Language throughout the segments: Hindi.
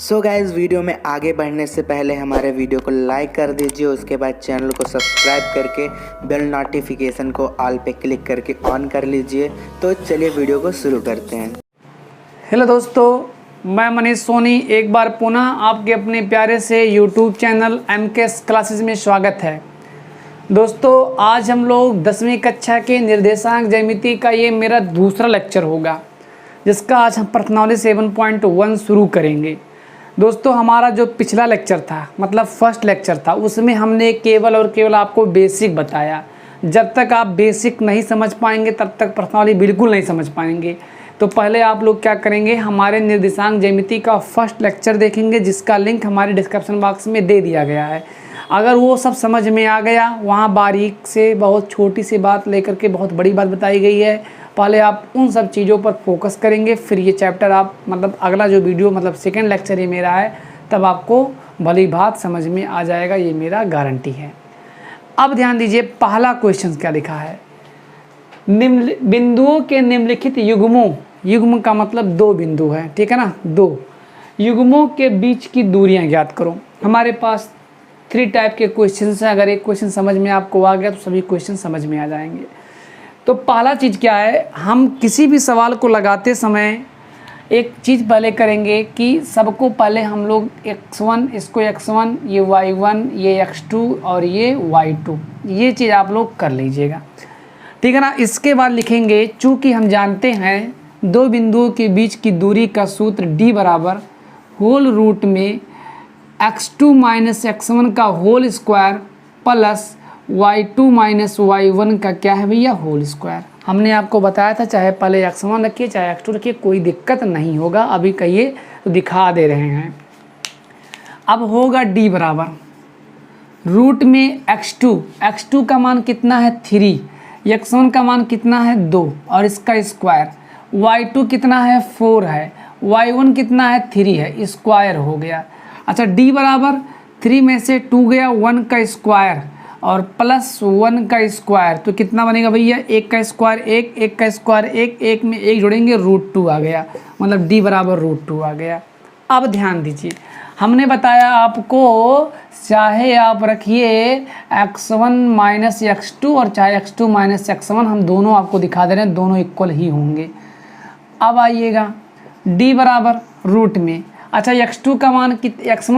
सो गाइस, वीडियो में आगे बढ़ने से पहले हमारे वीडियो को लाइक कर दीजिए। उसके बाद चैनल को सब्सक्राइब करके बेल नोटिफिकेशन को ऑल पे क्लिक करके ऑन कर लीजिए। तो चलिए वीडियो को शुरू करते हैं। हेलो दोस्तों, मैं मनीष सोनी एक बार पुनः आपके अपने प्यारे से यूट्यूब चैनल MKS क्लासेस में स्वागत है। दोस्तों, आज हम लोग 10वीं कक्षा के निर्देशांक ज्यामिति का ये मेरा दूसरा लेक्चर होगा, जिसका आज हम पर्सनॉलिटी 7.1 शुरू करेंगे। दोस्तों, हमारा जो पिछला लेक्चर था, मतलब फर्स्ट लेक्चर था, उसमें हमने केवल और केवल आपको बेसिक बताया। जब तक आप बेसिक नहीं समझ पाएंगे तब तक पर्सनॉलिटी बिल्कुल नहीं समझ पाएंगे। तो पहले आप लोग क्या करेंगे, हमारे निर्देशांक ज्यामिति का फर्स्ट लेक्चर देखेंगे, जिसका लिंक हमारे डिस्क्रिप्शन बॉक्स में दे दिया गया है। अगर वो सब समझ में आ गया, वहाँ बारीक से बहुत छोटी सी बात लेकर के बहुत बड़ी बात बताई गई है। पहले आप उन सब चीज़ों पर फोकस करेंगे, फिर ये चैप्टर आप मतलब अगला जो वीडियो मतलब सेकेंड लेक्चर ही मेरा है, तब आपको भली बात समझ में आ जाएगा, ये मेरा गारंटी है। अब ध्यान दीजिए, पहला क्वेश्चन क्या लिखा है। निम्न बिंदुओं के निम्नलिखित युग्मों, युग्म का मतलब दो बिंदु है, ठीक है ना, दो युग्मों के बीच की दूरियां ज्ञात करो। हमारे पास 3 टाइप के क्वेश्चन हैं। अगर एक क्वेश्चन समझ में आपको आ गया तो सभी क्वेश्चन समझ में आ जाएंगे। तो पहला चीज़ क्या है, हम किसी भी सवाल को लगाते समय एक चीज़ पहले करेंगे कि सबको पहले हम लोग x1, इसको x1, ये y1, ये x2 और ये y2, ये चीज़ आप लोग कर लीजिएगा, ठीक है ना। इसके बाद लिखेंगे, चूँकि हम जानते हैं दो बिंदुओं के बीच की दूरी का सूत्र d बराबर होल रूट में x2 माइनस x1 का whole square plus y2 minus y1 का क्या है भैया, होल स्क्वायर। हमने आपको बताया था चाहे पहले x1 रखिए चाहे x2 रखिए, कोई दिक्कत नहीं होगा। अभी कहिए तो दिखा दे रहे हैं। अब होगा d बराबर रूट में x2 का मान कितना है 3, x1 का मान कितना है 2 और इसका स्क्वायर, y2 कितना है 4 है, y1 कितना है 3 है, स्क्वायर हो गया। अच्छा, d बराबर 3 में से 2 गया, 1 का स्क्वायर और प्लस 1 का स्क्वायर, तो कितना बनेगा भैया, 1 का स्क्वायर 1, 1 का स्क्वायर 1, 1 में 1 जोड़ेंगे √2 आ गया, मतलब d बराबर √2 आ गया। अब ध्यान दीजिए, हमने बताया आपको चाहे आप रखिए x1 माइनस x2 और चाहे x2 माइनस x1, हम दोनों आपको दिखा दे रहे हैं, दोनों इक्वल ही होंगे। अब आइएगा d बराबर रूट में, अच्छा x1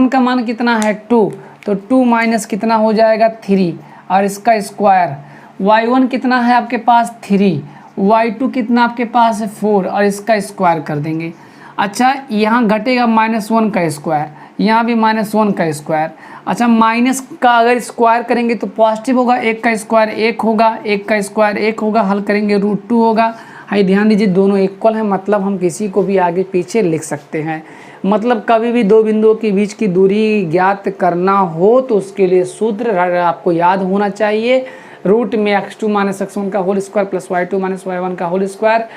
का मान कितना है 2, तो 2 माइनस कितना हो जाएगा 3 और इसका स्क्वायर, y1 कितना है आपके पास 3, y2 कितना आपके पास है 4 और इसका स्क्वायर कर देंगे। अच्छा, यहाँ घटेगा -1 का स्क्वायर, यहाँ भी -1 का स्क्वायर। अच्छा, माइनस का अगर स्क्वायर करेंगे तो पॉजिटिव होगा, 1 का स्क्वायर 1 होगा, 1 का स्क्वायर 1 होगा, हल करेंगे √2 होगा। हाई ध्यान दीजिए, दोनों इक्वल हैं, मतलब हम किसी को भी आगे पीछे लिख सकते हैं। मतलब कभी भी दो बिंदुओं के बीच की दूरी ज्ञात करना हो तो उसके लिए सूत्र आपको याद होना चाहिए, रूट में x2 माइनस x1 का whole square plus y2 minus y1 का होल स्क्वायर।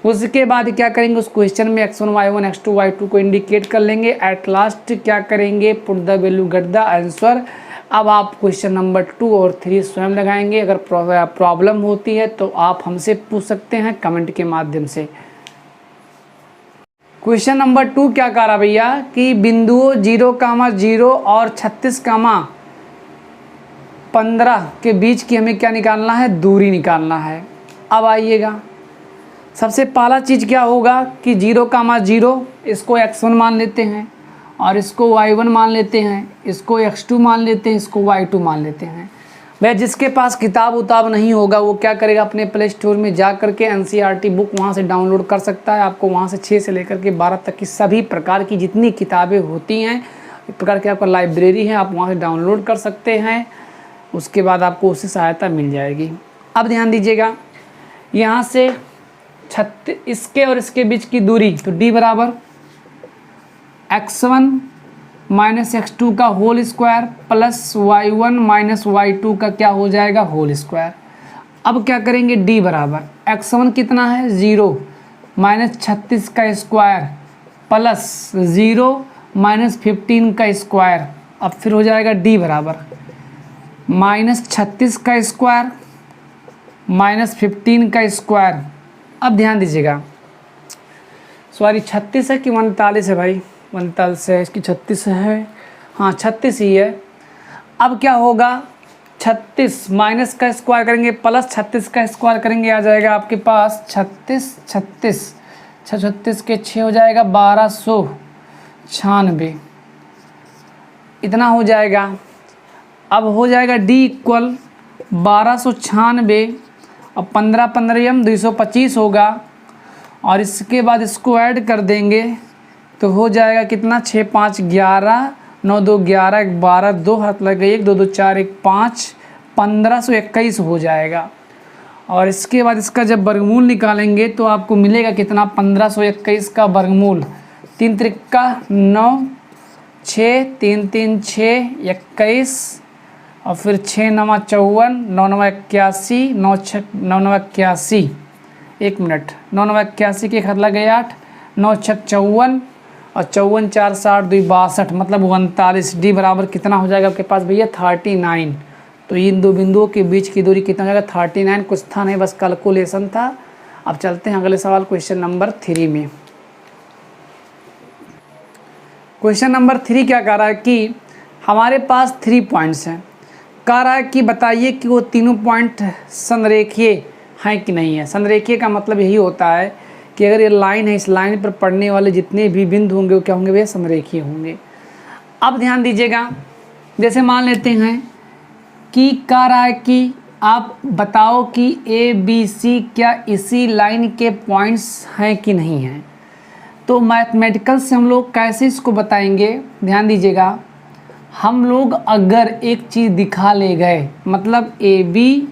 उसके बाद क्या करेंगे, उस क्वेश्चन में x1 y1 x2 y2 को इंडिकेट कर लेंगे। एट लास्ट क्या करेंगे, put the value get the answer. अब आप क्वेश्चन नंबर 2 और 3 स्वयं लगाएंगे। अगर प्रॉब्लम होती है तो आप हमसे पूछ सकते हैं कमेंट के माध्यम से। क्वेश्चन नंबर 2 क्या कह रहा भैया कि बिंदुओं 0,0 और 36,15 के बीच की हमें क्या निकालना है, दूरी निकालना है। अब आइएगा, सबसे पहला चीज़ क्या होगा कि 0,0 इसको x1 मान लेते हैं और इसको y1 मान लेते हैं, इसको x2 मान लेते हैं, इसको y2 मान लेते हैं। वह जिसके पास किताब उताब नहीं होगा वो क्या करेगा, अपने प्ले स्टोर में जा करके NCERT बुक वहाँ से डाउनलोड कर सकता है। आपको वहाँ से 6 से लेकर के 12 तक की सभी प्रकार की जितनी किताबें होती हैं, एक प्रकार की आपका लाइब्रेरी है, आप वहाँ से डाउनलोड कर सकते हैं। उसके बाद आपको उससे सहायता मिल जाएगी। अब ध्यान दीजिएगा, यहाँ से इसके और इसके बीच की दूरी, तो d बराबर x1 माइनस x2 का whole square plus y1 minus y2 का क्या हो जाएगा, होल स्क्वायर। अब क्या करेंगे, d बराबर x1 कितना है 0 माइनस 36 का स्क्वायर प्लस 0 माइनस 15 का स्क्वायर। अब फिर हो जाएगा d बराबर माइनस 36 का स्क्वायर माइनस 15 का स्क्वायर। अब ध्यान दीजिएगा, सॉरी 36 है कि 39 है भाई, 39 है, इसकी 36 है, हाँ 36 ही है। अब क्या होगा, 36 माइनस का स्क्वायर करेंगे प्लस 36 का स्क्वायर करेंगे, आ जाएगा आपके पास 36 के 6 हो जाएगा 1296, इतना हो जाएगा। अब हो जाएगा डी इक्वल 1296 और 15 15 225 होगा, और इसके बाद इसको ऐड कर देंगे तो हो जाएगा कितना, 6 5 11 9 2 11 1 12 2 हाथ लग गए 1 2 2 4 1 5 1521 हो जाएगा। और इसके बाद इसका जब वर्गमूल निकालेंगे तो आपको मिलेगा कितना, 1521 का वर्गमूल 3 त्रिका 9 6 3 3 6 21 और फिर 6 9 54 9 9 81 9 6 9 9 81, 1 मिनट, 9 9 81 के हाथ लग गए 8 9 6 54 और 54 4 60 2 62, मतलब 39। डी बराबर कितना हो जाएगा आपके पास भैया, 39। तो इन दो बिंदुओं के बीच की दूरी कितना हो जाएगा, 39। कुछ था नहीं, बस कैलकुलेशन था। अब चलते हैं अगले सवाल, क्वेश्चन नंबर 3 में। क्वेश्चन नंबर 3 क्या कह रहा है कि हमारे पास 3 पॉइंट्स हैं, कह रहा है कि बताइए कि वो तीनों पॉइंट संरेखीय हैं कि नहीं है। संरेखीय का मतलब यही होता है कि अगर ये लाइन है, इस लाइन पर पड़ने वाले जितने भी बिंदु होंगे वो क्या होंगे भैया, समरेखीय होंगे। अब ध्यान दीजिएगा, जैसे मान लेते हैं कि कह रहा है कि आप बताओ कि ए बी सी क्या इसी लाइन के पॉइंट्स हैं कि नहीं हैं। तो मैथमेटिकल से हम लोग कैसे इसको बताएंगे, ध्यान दीजिएगा। हम लोग अगर एक चीज़ दिखा ले गए, मतलब A B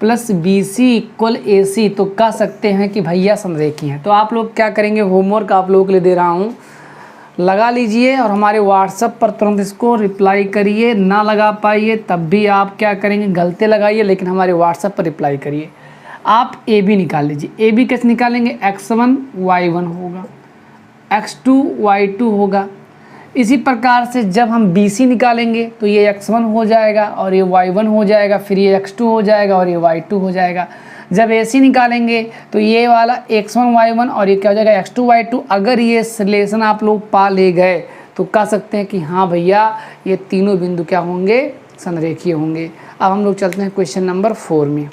plus B C equal A C, तो कह सकते हैं कि भैया समरेखीय हैं। तो आप लोग क्या करेंगे, होमवर्क आप लोगों के लिए दे रहा हूँ, लगा लीजिए और हमारे व्हाट्सएप पर तुरंत इसको रिप्लाई करिए। ना लगा पाइए तब भी आप क्या करेंगे, गलती लगाइए लेकिन हमारे व्हाट्सएप पर रिप्लाई करिए। आप ए बी निकाल लीजिए। ए बी कैसे निकालेंगे, x1 y1 होगा, x2 y2 होगा। इसी प्रकार से जब हम बी सी निकालेंगे तो ये x1 हो जाएगा और ये y1 हो जाएगा, फिर ये x2 हो जाएगा और ये y2 हो जाएगा। जब ए सी निकालेंगे तो ये वाला x1 y1 और ये क्या हो जाएगा, x2 y2। अगर ये रिलेशन आप लोग पा ले गए तो कह सकते हैं कि हाँ भैया ये तीनों बिंदु क्या होंगे, संरेखीय होंगे। अब हम लोग चलते हैं क्वेश्चन नंबर 4 में।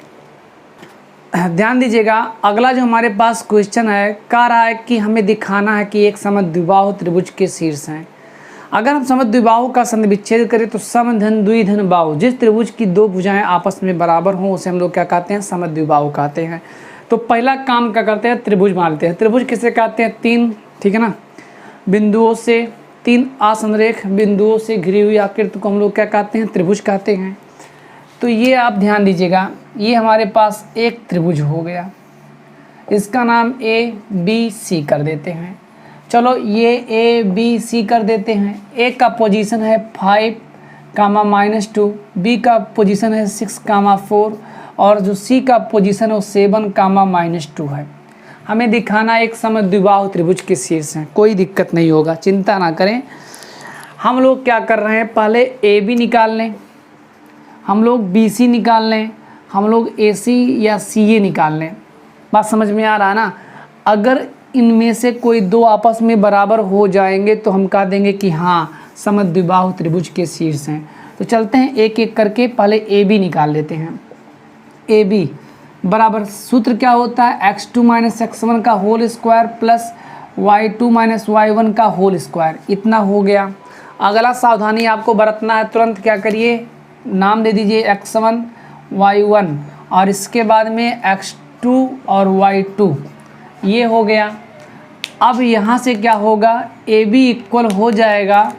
ध्यान दीजिएगा, अगला जो हमारे पास क्वेश्चन है, कह रहा है कि हमें दिखाना है कि एक समद्विबाहु त्रिभुज के शीर्ष हैं। अगर हम समद्विबाहु का संविच्छेद करें तो समधन द्विधन बाहु, जिस त्रिभुज की दो भुजाएं आपस में बराबर हों उसे हम लोग क्या कहते हैं, समद्विबाहु कहते हैं। तो पहला काम क्या करते हैं, त्रिभुज मानते हैं। त्रिभुज किसे कहते हैं, 3, ठीक है ना, बिंदुओं से, 3 असंरेख बिंदुओं से घिरी हुई आकृति को हम लोग क्या कहते हैं, त्रिभुज कहते हैं। तो ये आप ध्यान दीजिएगा, ये हमारे पास एक त्रिभुज हो गया, इसका नाम ए बी सी कर देते हैं। चलो ये ए बी सी कर देते हैं। ए का पोजीशन है 5, -2, बी का पोजीशन है 6, 4 और जो सी का पोजीशन है वो 7, -2 है। हमें दिखाना एक समद्विबाहु त्रिभुज के शीर्ष हैं। कोई दिक्कत नहीं होगा, चिंता ना करें। हम लोग क्या कर रहे हैं, पहले ए बी निकाल लें, हम लोग बी सी निकाल लें, हम लोग ए सी या सी ए निकाल लें। बात समझ में आ रहा है ना। अगर इनमें से कोई दो आपस में बराबर हो जाएंगे तो हम कह देंगे कि हाँ समद्विबाहु त्रिभुज के शीर्ष हैं। तो चलते हैं एक एक करके, पहले ए बी निकाल लेते हैं। ए बी बराबर सूत्र क्या होता है, x2 - x1 का whole square plus y2 - y1 का होल स्क्वायर, इतना हो गया। अगला सावधानी आपको बरतना है, तुरंत क्या करिए, नाम दे दीजिए x1 y1 और इसके बाद में x2 और y2, ये हो गया। अब यहाँ से क्या होगा, ए बी इक्वल हो जाएगा,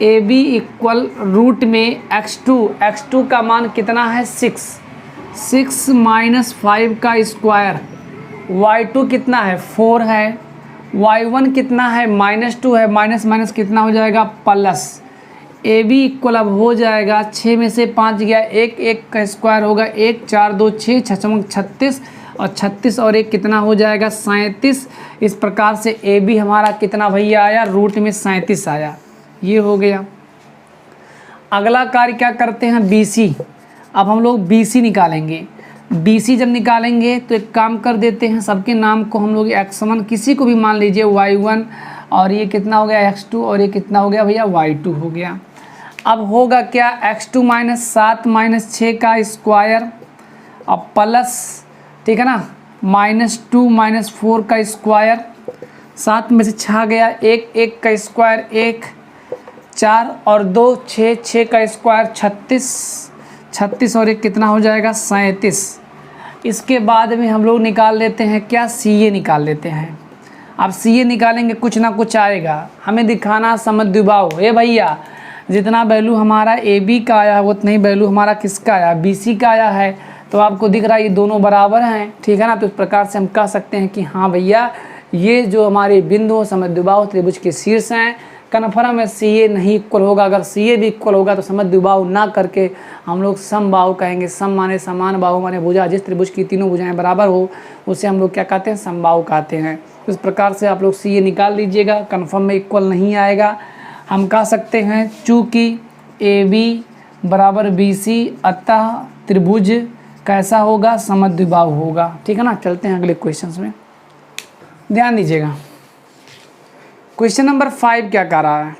ए बी इक्वल रूट में x2 का मान कितना है 6 - 5 का स्क्वायर, y2 कितना है 4 है, y1 कितना है -2 है, माइनस कितना हो जाएगा प्लस। ए बी इक्वल अब हो जाएगा 6 में से 5 गया, 1 का स्क्वायर होगा 1 4 2 6 36 और 36 और 1 कितना हो जाएगा 37। इस प्रकार से ए बी हमारा कितना भैया आया, रूट में 37 आया, ये हो गया। अगला कार्य क्या करते हैं, बी सी। अब हम लोग बी सी निकालेंगे। बी सी जब निकालेंगे तो एक काम कर देते हैं, सबके नाम को हम लोग x1 किसी को भी मान लीजिए, y1 और ये कितना हो गया x2 और ये कितना हो गया भैया y2 हो गया। अब होगा क्या x2 माइनस 7 माइनस 6 का स्क्वायर अब प्लस, ठीक है ना, -2 माइनस 4 का स्क्वायर, 7 में से 6 गया 1, 1 का स्क्वायर 1, 4 और 2 6, 6 का स्क्वायर 36, 36 और 1 कितना हो जाएगा 37। इसके बाद में हम लोग निकाल लेते हैं क्या, CA निकाल लेते हैं। अब CA निकालेंगे कुछ ना कुछ आएगा, हमें दिखाना समद्विबाहु। ये भैया जितना वैल्यू हमारा AB का आया है उतना ही वैल्यू हमारा किसका आया, BC का आया है। तो आपको दिख रहा है ये दोनों बराबर हैं, ठीक है ना। तो इस प्रकार से हम कह सकते हैं कि हाँ भैया ये जो हमारे बिंदु समद्विबाहु त्रिभुज के शीर्ष हैं, कन्फर्म है CA नहीं इक्वल होगा। अगर CA भी इक्वल होगा तो समद्विबाहु ना करके हम लोग समबाहु कहेंगे। सम माने समान, बाहु माने भुजा, जिस त्रिभुज की तीनों भुजाएं बराबर हो उसे हम लोग क्या कहते हैं, समबाहु कहते हैं। इस प्रकार से आप लोग CA निकाल लीजिएगा, कन्फर्म में इक्वल नहीं आएगा। हम कह सकते हैं चूँकि AB बराबर BC अतः त्रिभुज कैसा होगा, समद्विबाहु होगा, ठीक है ना। चलते हैं अगले क्वेश्चन में, ध्यान दीजिएगा। क्वेश्चन नंबर 5 क्या कह रहा है,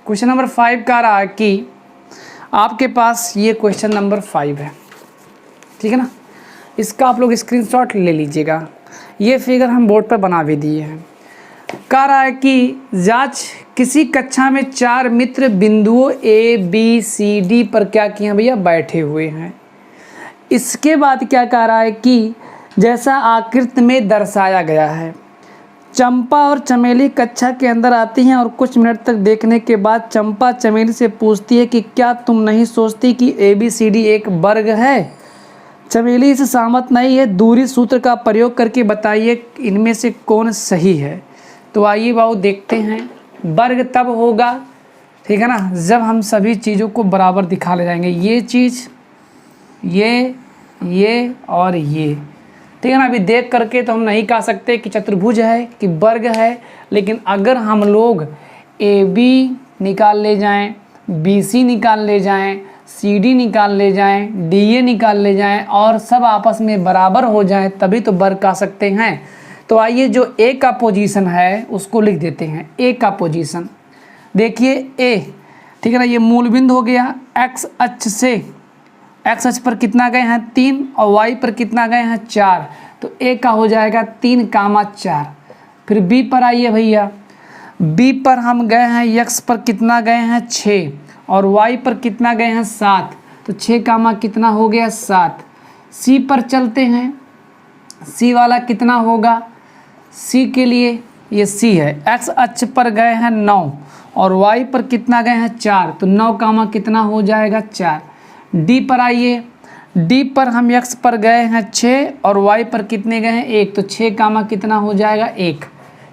क्वेश्चन नंबर 5 कह रहा है कि आपके पास ये क्वेश्चन नंबर 5 है, ठीक है ना। इसका आप लोग स्क्रीनशॉट ले लीजिएगा। ये फिगर हम बोर्ड पर बना भी दिए हैं। कह रहा है कि जांच, किसी कक्षा में 4 मित्र बिंदुओं ABCD पर क्या किए हैं भैया, बैठे हुए हैं। इसके बाद क्या कह रहा है कि जैसा आकृति में दर्शाया गया है, चंपा और चमेली कक्षा के अंदर आती हैं और कुछ मिनट तक देखने के बाद चंपा चमेली से पूछती है कि क्या तुम नहीं सोचती कि ABCD एक वर्ग है। चमेली इससे सहमत नहीं है, दूरी सूत्र का प्रयोग करके बताइए इनमें से कौन सही है। तो आइए बाबू देखते हैं। वर्ग तब होगा, ठीक है ना, जब हम सभी चीज़ों को बराबर दिखा ले जाएंगे। ये चीज़, ये और ये, ठीक है ना। अभी देख करके तो हम नहीं कह सकते कि चतुर्भुज है कि वर्ग है, लेकिन अगर हम लोग AB निकाल ले जाएं, BC निकाल ले जाएं, CD निकाल ले जाएं, DA निकाल ले जाएं और सब आपस में बराबर हो जाएं तभी तो वर्ग कह सकते हैं। तो आइए जो A का पोजीशन है उसको लिख देते हैं। A का पोजीशन देखिए A, ठीक है ना, ये मूल बिंदु हो गया। x अक्ष से, x अक्ष पर कितना गए हैं 3 और y पर कितना गए हैं 4, तो A का हो जाएगा 3,4। फिर B पर आइए भैया, B पर हम गए हैं, x पर कितना गए हैं 6 और y पर कितना गए हैं 7, तो 6 कामा कितना हो गया 7। C पर चलते हैं, C वाला कितना होगा, C के लिए ये C है, x अक्ष पर गए हैं 9 और y पर कितना गए हैं 4, तो 9 कामा कितना हो जाएगा 4। D पर आइए, D पर हम x पर गए हैं 6 और y पर कितने गए हैं 1, तो 6 कामा कितना हो जाएगा 1।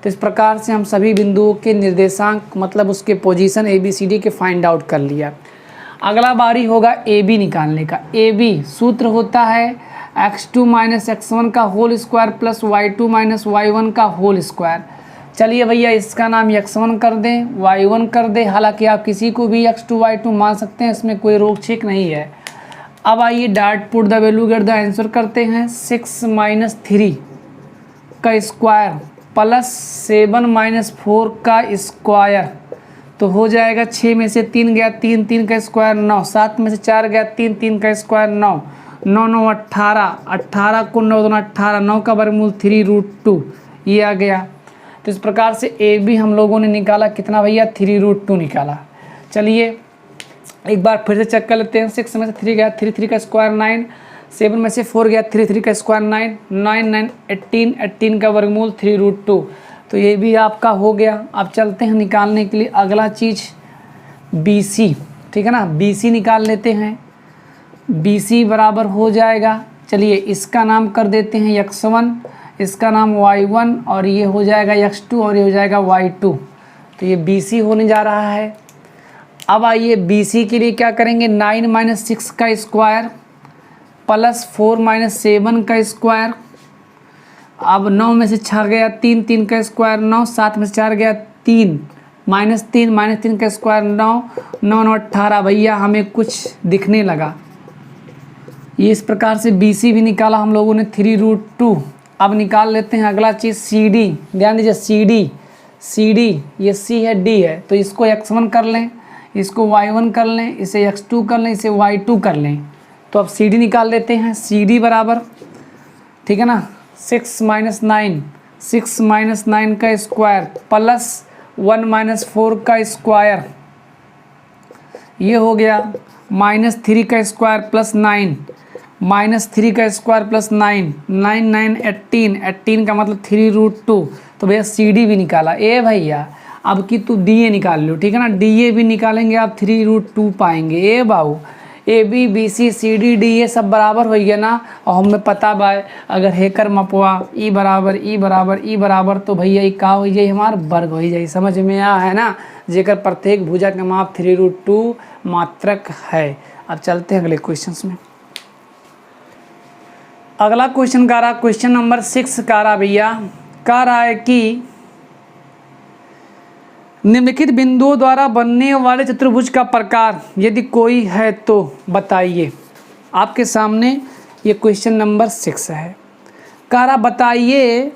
तो इस प्रकार से हम सभी बिंदुओं के निर्देशांक मतलब उसके पोजीशन ABCD के फाइंड आउट कर लिया। अगला बारी होगा AB निकालने का। AB सूत्र होता है x2 माइनस x1 का whole square plus y2 minus y1 का होल स्क्वायर। चलिए भैया इसका नाम x1 कर दें, y1 कर दें, हालांकि आप किसी को भी x2 y2 मान सकते हैं, इसमें कोई रोक छेक नहीं है। अब आइए dot put the value get the answer करते हैं। 6 माइनस 3 का स्क्वायर प्लस 7 माइनस 4 का स्क्वायर, तो हो जाएगा 6 में से 3 गया 3, 3 का स्क्वायर 9, 7 में से 4 गया 3, 3 का स्क्वायर 9, 9 9 18, 18 को 9 2 18, 9 का वर्गमूल 3√2 ये आ गया। तो इस प्रकार से AB हम लोगों ने निकाला कितना भैया 3√2 निकाला। चलिए एक बार फिर से चेक कर लेते हैं। 6 में से 3 गया 3, 3 का स्क्वायर 9, 7 में से 4 गया 3, 3 का स्क्वायर 9, 9 9 18, 18 का वर्गमूल 3√2, तो ये भी आपका हो गया। अब चलते हैं निकालने के लिए अगला चीज़ BC, ठीक है ना, BC निकाल लेते हैं। BC बराबर हो जाएगा, चलिए इसका नाम कर देते हैं x1, इसका नाम y1 और ये हो जाएगा x2 और ये हो जाएगा y2, तो ये BC होने जा रहा है। अब आइए BC के लिए क्या करेंगे, 9 माइनस 6 का स्क्वायर प्लस 4 माइनस 7 का स्क्वायर। अब 9 में से 6 गया 3, 3 का स्क्वायर 9, 7 में से 4 गया 3, माइनस 3 का स्क्वायर 9, 9 9 18, भैया हमें कुछ दिखने लगा। ये इस प्रकार से BC भी निकाला हम लोगों ने 3√2। अब निकाल लेते हैं अगला चीज़ CD, ध्यान दीजिए सी डी, ये सी है, डी है, तो इसको x1 कर लें, इसको y1 कर लें, इसे x2 कर लें, इसे y2 कर लें। तो अब सी डी निकाल लेते हैं। सी डी बराबर, ठीक है ना, 6 - 9, 6 - 9 का स्क्वायर प्लस 1 - 4 का स्क्वायर, ये हो गया -3 का स्क्वायर प्लस 9, -3 का स्क्वायर प्लस 9, 9 9 18, 18 का मतलब 3√2। तो भैया सी डी भी निकाला। ए भैया अब की तू डी ए निकाल लो, ठीक है ना, डी ए भी निकालेंगे आप 3√2 पाएंगे। ए बाबू, A B B C C D D A सब बराबर हो गया ना। और हमें पता बा अगर हेकर मपवा ई बराबर ई बराबर ई बराबर, तो भैया ये का हो जाए, हमार वर्ग हो जाए। समझ में आ है ना, जेकर प्रत्येक भुजा का माप 3√2 मात्रक है। अब चलते हैं अगले क्वेश्चन में। अगला क्वेश्चन का रहा, क्वेश्चन नंबर 6 का रहा भैया, कह रहा है कि निम्नलिखित बिंदुओं द्वारा बनने वाले चतुर्भुज का प्रकार यदि कोई है तो बताइए। आपके सामने ये क्वेश्चन नंबर 6 है। कह रहा बताइए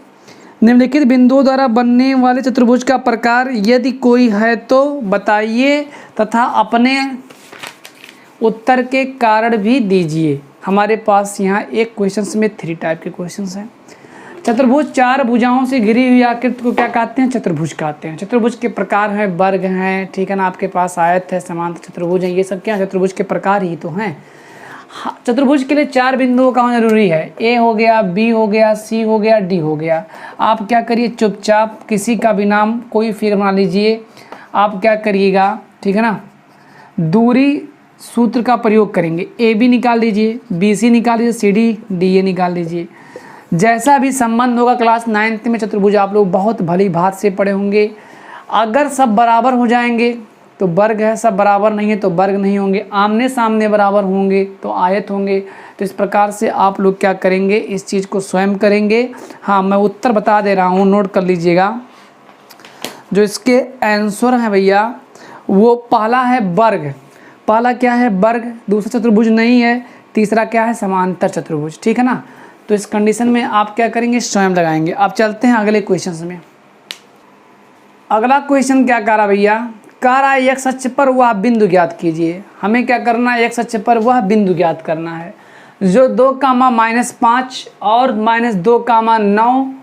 निम्नलिखित बिंदुओं द्वारा बनने वाले चतुर्भुज का प्रकार यदि कोई है तो बताइए तथा अपने उत्तर के कारण भी दीजिए। हमारे पास यहाँ एक क्वेश्चन में 3 टाइप के क्वेश्चंस हैं। चतुर्भुज 4 भुजाओं से घिरी हुई आकृति को क्या कहते हैं? चतुर्भुज कहते हैं। चतुर्भुज के प्रकार हैं, वर्ग हैं, ठीक है ना, आपके पास आयत है, समांतर चतुर्भुज है, ये सब क्या चतुर्भुज के प्रकार ही तो हैं। चतुर्भुज के लिए 4 बिंदुओं का होना जरूरी है। ए हो गया, बी हो गया, सी हो गया, डी हो गया। आप क्या करिए, चुपचाप किसी का भी नाम कोई फिगर बना लीजिए। आप क्या करिएगा, ठीक है ना, दूरी सूत्र का प्रयोग करेंगे। ए बी निकाल लीजिए, बी सी निकाल लीजिए, सी डी डी ए निकाल लीजिए। जैसा भी संबंध होगा क्लास 9th में चतुर्भुज आप लोग बहुत भली भात से पढ़े होंगे। अगर सब बराबर हो जाएंगे तो वर्ग है, सब बराबर नहीं है तो वर्ग नहीं होंगे, आमने सामने बराबर होंगे तो आयत होंगे। तो इस प्रकार से आप लोग क्या करेंगे, इस चीज़ को स्वयं करेंगे। हाँ, मैं उत्तर बता दे रहा हूँ, नोट कर लीजिएगा। जो इसके आंसर है भैया वो पहला है वर्ग। पहला क्या है, वर्ग। दूसरा चतुर्भुज नहीं है। तीसरा क्या है, समांतर चतुर्भुज, ठीक है ना। तो इस कंडीशन में आप क्या करेंगे, स्वयं लगाएंगे। अब चलते हैं अगले क्वेश्चन में। अगला क्वेश्चन क्या कह रहा भैया, कह रहा है x अक्ष पर वह बिंदु ज्ञात कीजिए। हमें क्या करना है, x अक्ष पर वह बिंदु ज्ञात करना है जो 2, और -2,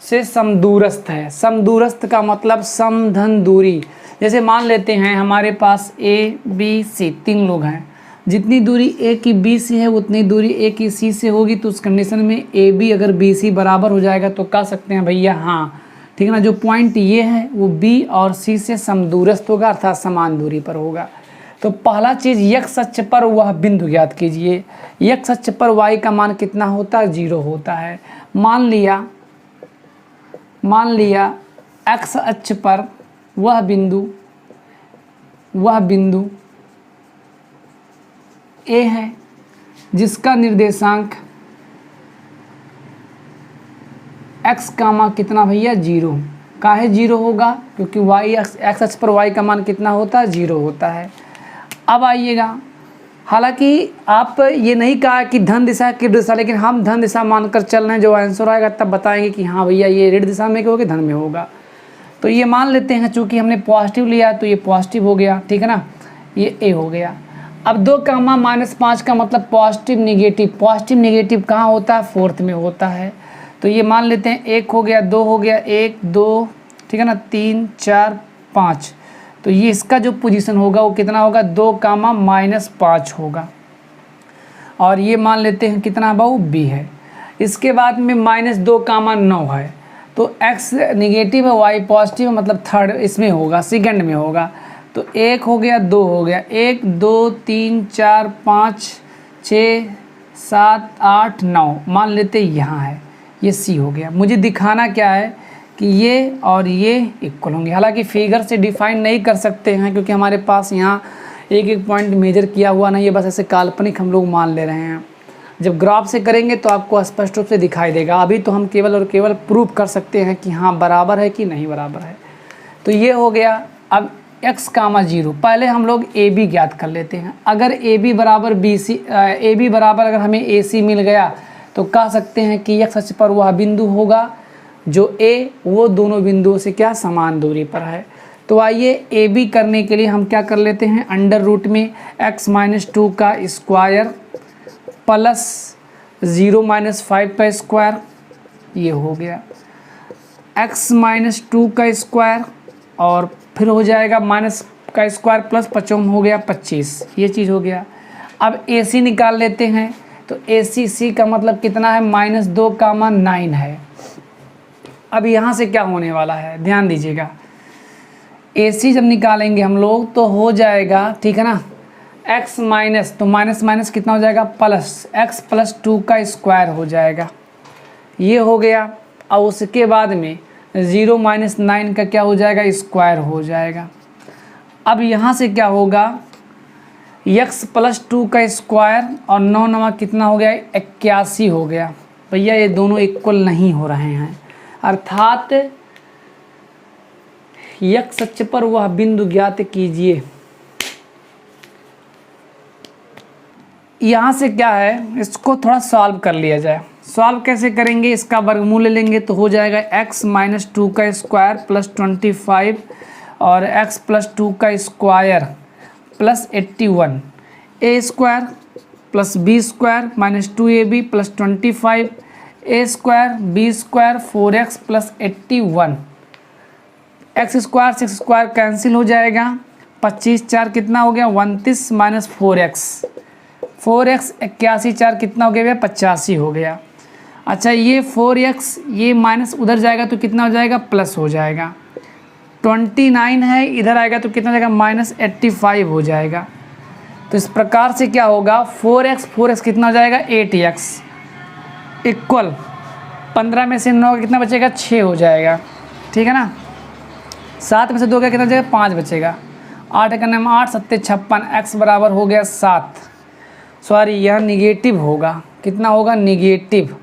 से समदूरस्थ है। समदूरस्थ का मतलब समधन दूरी। जैसे मान लेते हैं हमारे पास ए बी सी 3 लोग हैं, जितनी दूरी ए की बी से है उतनी दूरी ए की सी से होगी। तो उस कंडीशन में ए बी अगर बी सी बराबर हो जाएगा तो कह सकते हैं भैया हाँ, ठीक है ना, जो पॉइंट ये है वो बी और सी से समदूरस्थ होगा, अर्थात समान दूरी पर होगा। तो पहला चीज़ x अक्ष पर वह बिंदु ज्ञात कीजिए। x अक्ष पर y का मान कितना होता है, 0 होता है। मान लिया x अक्ष पर वह बिंदु A है जिसका निर्देशांक x कामा कितना भैया, 0। काहे 0 होगा, क्योंकि x अक्ष पर y का मान कितना होता है, 0 होता है। अब आइएगा, हालांकि आप ये नहीं कहा कि धन दिशा की दिशा, लेकिन हम धन दिशा मानकर चल रहे हैं। जो आंसर आएगा तब बताएंगे कि हाँ भैया ये ऋण दिशा में होगा, धन में होगा। तो ये मान लेते हैं, चूँकि हमने पॉजिटिव लिया तो ये पॉजिटिव हो गया, ठीक है ना, ये ए हो गया। अब 2, -5 का मतलब पॉजिटिव निगेटिव। पॉजिटिव निगेटिव कहाँ होता है, 4th में होता है। तो ये मान लेते हैं 1 हो गया, 2 हो गया, 1 2, ठीक है ना, 3 4 5। तो ये इसका जो पोजीशन होगा वो कितना होगा, 2, -5 होगा। और ये मान लेते हैं कितना बाबू, बी है। इसके बाद में -2, 9 है। तो x निगेटिव है, y पॉजिटिव है, मतलब थर्ड इसमें होगा, सेकंड में होगा। तो 1 हो गया, 2 हो गया, 1 2 3 4 5 6 7 8 9 मान लेते यहाँ है, ये सी हो गया। मुझे दिखाना क्या है कि ये और ये इक्वल होंगे। हालांकि फिगर से डिफाइन नहीं कर सकते हैं क्योंकि हमारे पास यहाँ एक पॉइंट मेजर किया हुआ नहीं है, बस ऐसे काल्पनिक हम लोग मान ले रहे हैं। जब ग्राफ से करेंगे तो आपको स्पष्ट रूप से दिखाई देगा। अभी तो हम केवल और केवल प्रूव कर सकते हैं कि हाँ बराबर है कि नहीं बराबर है। तो ये हो गया। अब x, 0 पहले हम लोग ए बी ज्ञात कर लेते हैं। अगर ए बी बराबर बी सी, ए बी बराबर अगर हमें ए सी मिल गया तो कह सकते हैं कि x अक्ष पर वह बिंदु होगा जो ए वो दोनों बिंदुओं से क्या समान दूरी पर है। तो आइए ए बी करने के लिए हम क्या कर लेते हैं, अंडर रूट में x - 2 का स्क्वायर प्लस 0 - 5 का स्क्वायर, ये हो गया x - 2 का स्क्वायर और फिर हो जाएगा माइनस का स्क्वायर प्लस 55 हो गया 25, ये चीज़ हो गया। अब ए सी निकाल लेते हैं, तो ए सी का मतलब कितना है, -2 कामा 9 है। अब यहाँ से क्या होने वाला है, ध्यान दीजिएगा, ए सी जब निकालेंगे हम लोग तो हो जाएगा, ठीक है ना, x माइनस, तो माइनस माइनस कितना हो जाएगा, प्लस x + 2 का स्क्वायर हो जाएगा, ये हो गया। और उसके बाद में 0 - 9 का क्या हो जाएगा, स्क्वायर हो जाएगा। अब यहाँ से क्या होगा, x + 2 का स्क्वायर और 9 9 कितना हो गया, 81 हो गया। भैया ये दोनों इक्वल नहीं हो रहे हैं, अर्थात x अक्ष पर वह बिंदु ज्ञात कीजिए। यहाँ से क्या है, इसको थोड़ा सॉल्व कर लिया जाए। सॉल्व कैसे करेंगे, इसका वर्गमूल ले लेंगे तो हो जाएगा x - 2 का स्क्वायर प्लस 25 और x + 2 का square plus 81, a square plus b square -2ab plus 25 a square b square 4x plus 81, x square 6 square cancel हो जाएगा, 25 4 कितना हो गया, 29 - 4x 81 4 कितना हो गया भैया, 85 हो गया। अच्छा ये 4x ये माइनस उधर जाएगा तो कितना हो जाएगा, प्लस हो जाएगा, 29 है इधर आएगा तो कितना हो जाएगा, -85 हो जाएगा। तो इस प्रकार से क्या होगा, 4x कितना हो जाएगा, 8x इक्वल 15 में से 9 कितना बचेगा, 6 हो जाएगा, ठीक है ना। 7 में से 2 का कितना बचेगा, 5 बचेगा, 8 का नाम 8 7 56, x बराबर हो गया 7। सॉरी यह निगेटिव होगा, कितना होगा, निगेटिव,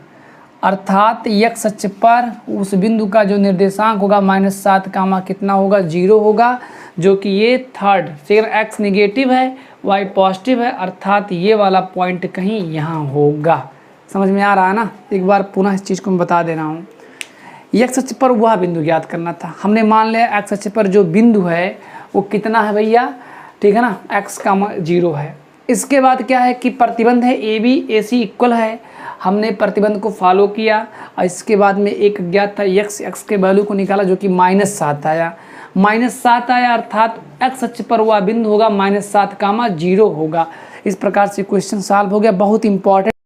अर्थात x अक्ष पर उस बिंदु का जो निर्देशांक होगा -7 कामा कितना होगा, 0 होगा, जो कि ये थर्ड से x निगेटिव है y पॉजिटिव है, अर्थात ये वाला पॉइंट कहीं यहाँ होगा। समझ में आ रहा है ना, एक बार पुनः इस चीज़ को मैं बता दे रहा हूँ। x अक्ष पर वह बिंदु ज्ञात करना था, हमने मान लिया x अक्ष पर जो बिंदु है वो कितना है भैया, ठीक है ना, x, 0 है। इसके बाद क्या है कि प्रतिबंध है A B A C equal है, हमने प्रतिबंध को फॉलो किया और इसके बाद में एक ज्ञात था x के वैल्यू को निकाला जो कि -7 आया, -7 आया, अर्थात x अक्ष पर वह बिंदु होगा -7 कामा 0 होगा। इस प्रकार से क्वेश्चन सॉल्व हो गया, बहुत इंपॉर्टेंट।